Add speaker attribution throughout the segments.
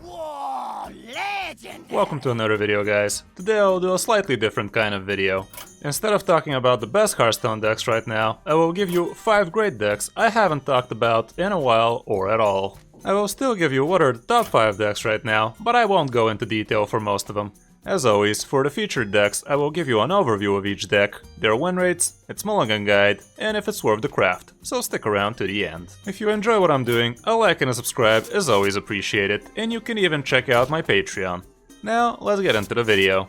Speaker 1: Whoa, legend!
Speaker 2: Welcome to another video, guys. Today I'll do a slightly different kind of video. Instead of talking about the best Hearthstone decks right now, I will give you 5 great decks I haven't talked about in a while or at all. I will still give you what are the top 5 decks right now, but I won't go into detail for most of them. As always, for the featured decks, I will give you an overview of each deck, their win rates, its Mulligan guide, and if it's worth the craft, so stick around to the end. If you enjoy what I'm doing, a like and a subscribe is always appreciated, and you can even check out my Patreon. Now, let's get into the video.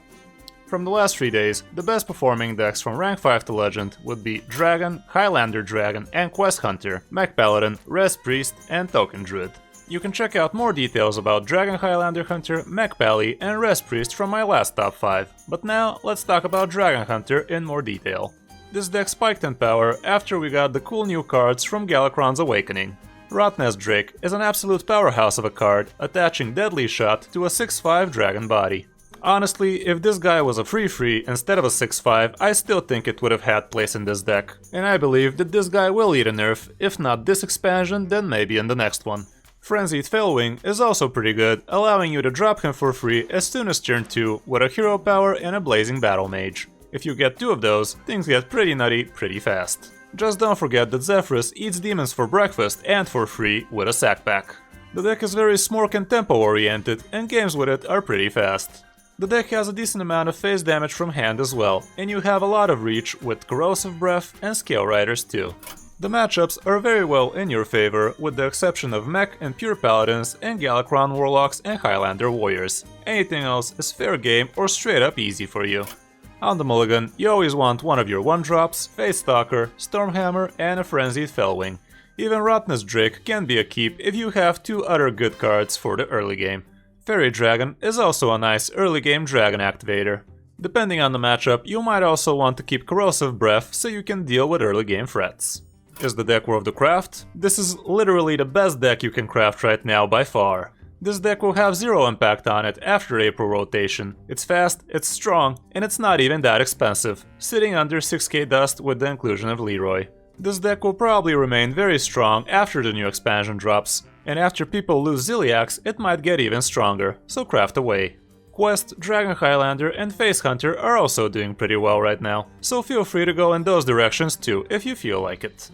Speaker 2: From the last 3 days, the best performing decks from rank 5 to legend would be Dragon, Highlander Dragon and Quest Hunter, Mech Paladin, Res Priest and Token Druid. You can check out more details about Dragon, Highlander Hunter, Mech Pally and Res Priest from my last top 5, but now let's talk about Dragon Hunter in more detail. This deck spiked in power after we got the cool new cards from Galakrond's Awakening. Rotnest Drake is an absolute powerhouse of a card, attaching Deadly Shot to a 6/5 dragon body. Honestly, if this guy was a free instead of a 6/5, I still think it would have had place in this deck, and I believe that this guy will eat a nerf, if not this expansion, then maybe in the next one. Frenzied Failwing is also pretty good, allowing you to drop him for free as soon as turn 2 with a hero power and a blazing battle mage. If you get 2 of those, things get pretty nutty pretty fast. Just don't forget that Zephyrus eats demons for breakfast and for free with a sack pack. The deck is very smork and tempo oriented, and games with it are pretty fast. The deck has a decent amount of phase damage from hand as well, and you have a lot of reach with Corrosive Breath and Scale Riders too. The matchups are very well in your favor, with the exception of Mech and Pure Paladins and Galakrond Warlocks and Highlander Warriors. Anything else is fair game or straight up easy for you. On the Mulligan, you always want one of your 1-drops, Fate Stalker, Stormhammer and a Frenzied Fellwing. Even Rotnest Drake can be a keep if you have 2 other good cards for the early game. Fairy Dragon is also a nice early game dragon activator. Depending on the matchup, you might also want to keep Corrosive Breath so you can deal with early game threats. Is the deck worth the craft? This is literally the best deck you can craft right now by far. This deck will have 0 impact on it after April rotation. It's fast, it's strong, and it's not even that expensive, sitting under 6k dust with the inclusion of Leroy. This deck will probably remain very strong after the new expansion drops, and after people lose Ziliax it might get even stronger, so craft away. Quest, Dragon Highlander and Face Hunter are also doing pretty well right now, so feel free to go in those directions too if you feel like it.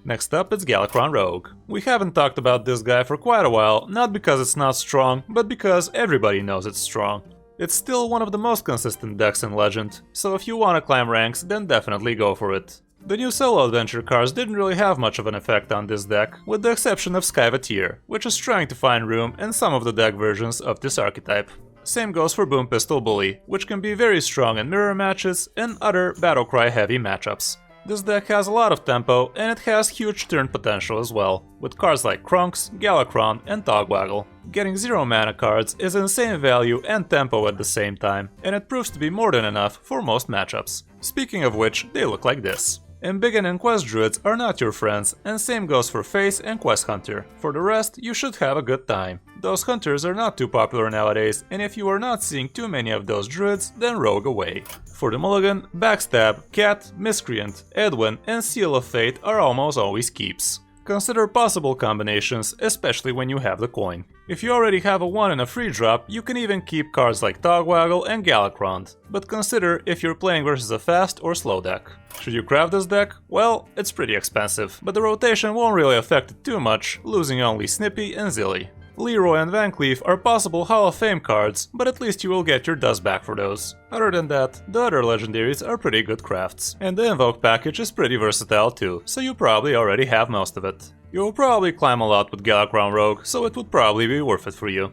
Speaker 2: Next up, it's Galakrond Rogue. We haven't talked about this guy for quite a while, not because it's not strong, but because everybody knows it's strong. It's still one of the most consistent decks in Legend, so if you want to climb ranks, then definitely go for it. The new solo adventure cards didn't really have much of an effect on this deck, with the exception of Skyvateer, which is trying to find room in some of the deck versions of this archetype. Same goes for Boom Pistol Bully, which can be very strong in mirror matches and other battlecry heavy matchups. This deck has a lot of tempo, and it has huge turn potential as well, with cards like Krunks, Galakrond and tAwA. Getting 0 mana cards is insane value and tempo at the same time, and it proves to be more than enough for most matchups. Speaking of which, they look like this. Embiggen and Quest Druids are not your friends, and same goes for Face and Quest Hunter. For the rest, you should have a good time. Those hunters are not too popular nowadays, and if you are not seeing too many of those druids, then rogue away. For the Mulligan, Backstab, Cat, Miscreant, Edwin and Seal of Fate are almost always keeps. Consider possible combinations, especially when you have the coin. If you already have a 1 and a free drop, you can even keep cards like tAwA and Galakrond, but consider if you're playing versus a fast or slow deck. Should you craft this deck? Well, it's pretty expensive, but the rotation won't really affect it too much, losing only Snippy and Zilly. Leroy and Van Cleef are possible Hall of Fame cards, but at least you will get your dust back for those. Other than that, the other legendaries are pretty good crafts. And the Invoke package is pretty versatile too, so you probably already have most of it. You will probably climb a lot with Galakrond Rogue, so it would probably be worth it for you.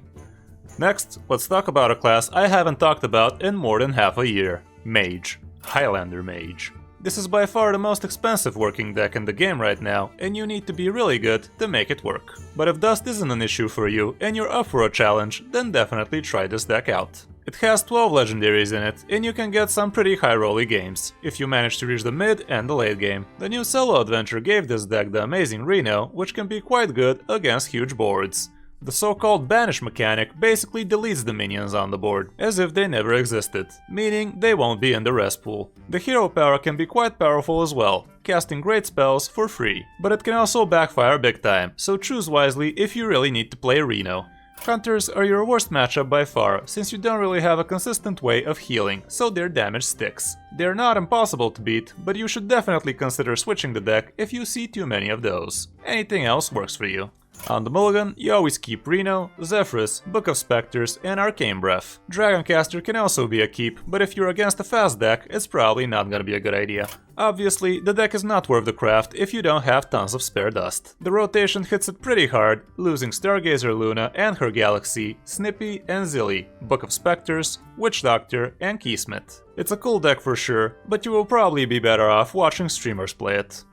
Speaker 2: Next, let's talk about a class I haven't talked about in more than half a year. Mage. Highlander Mage. This is by far the most expensive working deck in the game right now, and you need to be really good to make it work. But if dust isn't an issue for you and you're up for a challenge, then definitely try this deck out. It has 12 legendaries in it, and you can get some pretty high rolly games, if you manage to reach the mid and the late game. The new solo adventure gave this deck the amazing Reno, which can be quite good against huge boards. The so-called banish mechanic basically deletes the minions on the board, as if they never existed, meaning they won't be in the rest pool. The hero power can be quite powerful as well, casting great spells for free, but it can also backfire big time, so choose wisely if you really need to play Reno. Hunters are your worst matchup by far, since you don't really have a consistent way of healing, so their damage sticks. They're not impossible to beat, but you should definitely consider switching the deck if you see too many of those. Anything else works for you. On the mulligan, you always keep Reno, Zephyrus, Book of Spectres, and Arcane Breath. Dragoncaster can also be a keep, but if you're against a fast deck, it's probably not gonna be a good idea. Obviously, the deck is not worth the craft if you don't have tons of spare dust. The rotation hits it pretty hard, losing Stargazer Luna and her Galaxy, Snippy and Zilly, Book of Spectres, Witch Doctor, and Keysmith. It's a cool deck for sure, but you will probably be better off watching streamers play it.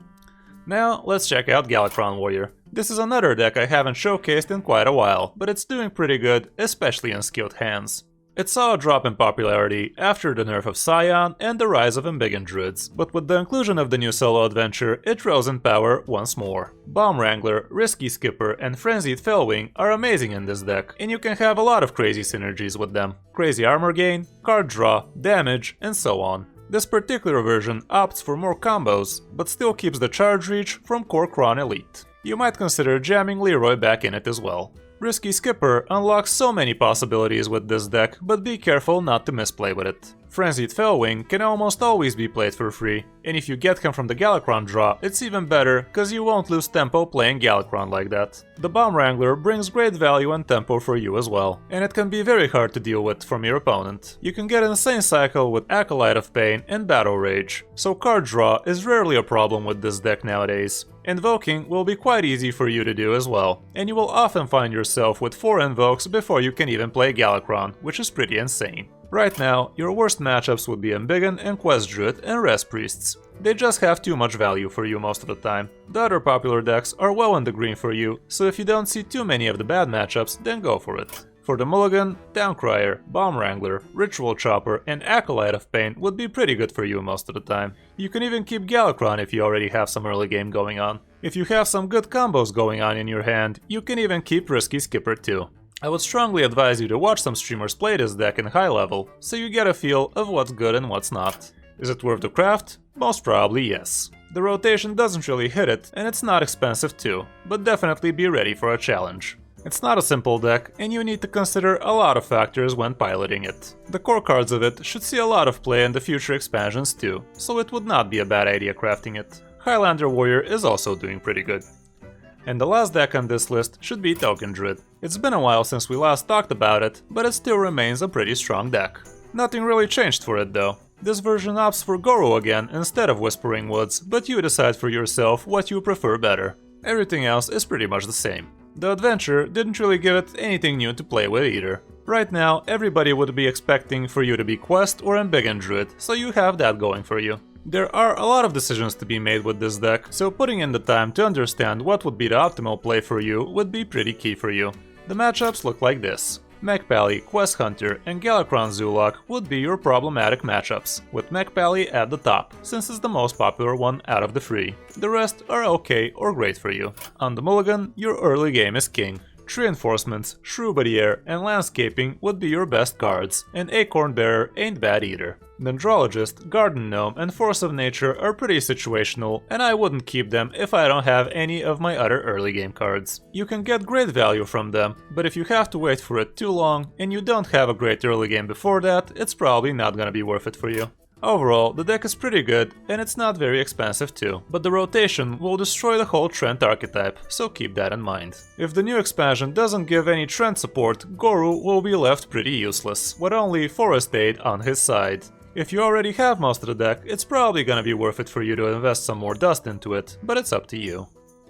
Speaker 2: Now, let's check out Galakrond Warrior. This is another deck I haven't showcased in quite a while, but it's doing pretty good, especially in skilled hands. It saw a drop in popularity after the nerf of Scion and the rise of Embiggen Druids, but with the inclusion of the new solo adventure, it rose in power once more. Bomb Wrangler, Risky Skipper, and Frenzied Fellwing are amazing in this deck, and you can have a lot of crazy synergies with them. Crazy armor gain, card draw, damage, and so on. This particular version opts for more combos, but still keeps the charge reach from Core Kron Elite. You might consider jamming Leroy back in it as well. Risky Skipper unlocks so many possibilities with this deck, but be careful not to misplay with it. Frenzied Fellwing can almost always be played for free, and if you get him from the Galakrond draw, it's even better, cause you won't lose tempo playing Galakrond like that. The Bomb Wrangler brings great value and tempo for you as well, and it can be very hard to deal with from your opponent. You can get an insane cycle with Acolyte of Pain and Battle Rage, so card draw is rarely a problem with this deck nowadays. Invoking will be quite easy for you to do as well, and you will often find yourself with 4 invokes before you can even play Galakrond, which is pretty insane. Right now, your worst matchups would be Embiggen and Quest Druid and Res Priests. They just have too much value for you most of the time. The other popular decks are well in the green for you, so if you don't see too many of the bad matchups, then go for it. For the mulligan, Towncrier, Bomb Wrangler, Ritual Chopper, and Acolyte of Pain would be pretty good for you most of the time. You can even keep Galakrond if you already have some early game going on. If you have some good combos going on in your hand, you can even keep Risky Skipper too. I would strongly advise you to watch some streamers play this deck in high level, so you get a feel of what's good and what's not. Is it worth the craft? Most probably yes. The rotation doesn't really hit it, and it's not expensive too, but definitely be ready for a challenge. It's not a simple deck, and you need to consider a lot of factors when piloting it. The core cards of it should see a lot of play in the future expansions too, so it would not be a bad idea crafting it. Highlander Warrior is also doing pretty good. And the last deck on this list should be Token Druid. It's been a while since we last talked about it, but it still remains a pretty strong deck. Nothing really changed for it though. This version opts for Goro again instead of Whispering Woods, but you decide for yourself what you prefer better. Everything else is pretty much the same. The adventure didn't really give it anything new to play with either. Right now, everybody would be expecting for you to be Quest or Embiggen Druid, so you have that going for you. There are a lot of decisions to be made with this deck, so putting in the time to understand what would be the optimal play for you would be pretty key for you. The matchups look like this. Mechpally, Quest Hunter, and Galakrond Zulak would be your problematic matchups, with Mechpally at the top, since it's the most popular one out of the 3. The rest are okay or great for you. On the mulligan, your early game is king. Tree Enforcements, Shrubadier, and Landscaping would be your best cards, and Acorn Bearer ain't bad either. Dendrologist, Garden Gnome, and Force of Nature are pretty situational, and I wouldn't keep them if I don't have any of my other early game cards. You can get great value from them, but if you have to wait for it too long, and you don't have a great early game before that, it's probably not gonna be worth it for you. Overall, the deck is pretty good, and it's not very expensive too, but the rotation will destroy the whole Trent archetype, so keep that in mind. If the new expansion doesn't give any Trent support, Goru will be left pretty useless, with only Forest Aid on his side. If you already have most of the deck, it's probably gonna be worth it for you to invest some more dust into it, but it's up to you.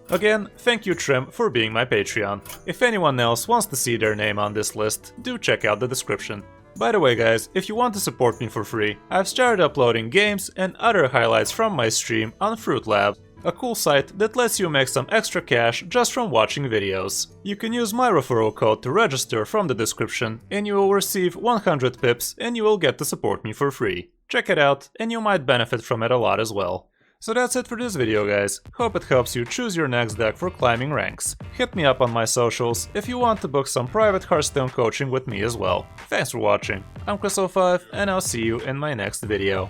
Speaker 2: Again, thank you Trim for being my Patreon. If anyone else wants to see their name on this list, do check out the description. By the way guys, if you want to support me for free, I've started uploading games and other highlights from my stream on Fruit Lab, a cool site that lets you make some extra cash just from watching videos. You can use my referral code to register from the description, and you will receive 100 pips and you will get to support me for free. Check it out, and you might benefit from it a lot as well. So that's it for this video guys, hope it helps you choose your next deck for climbing ranks. Hit me up on my socials if you want to book some private Hearthstone coaching with me as well. Thanks for watching, I'm Kris O Five, and I'll see you in my next video.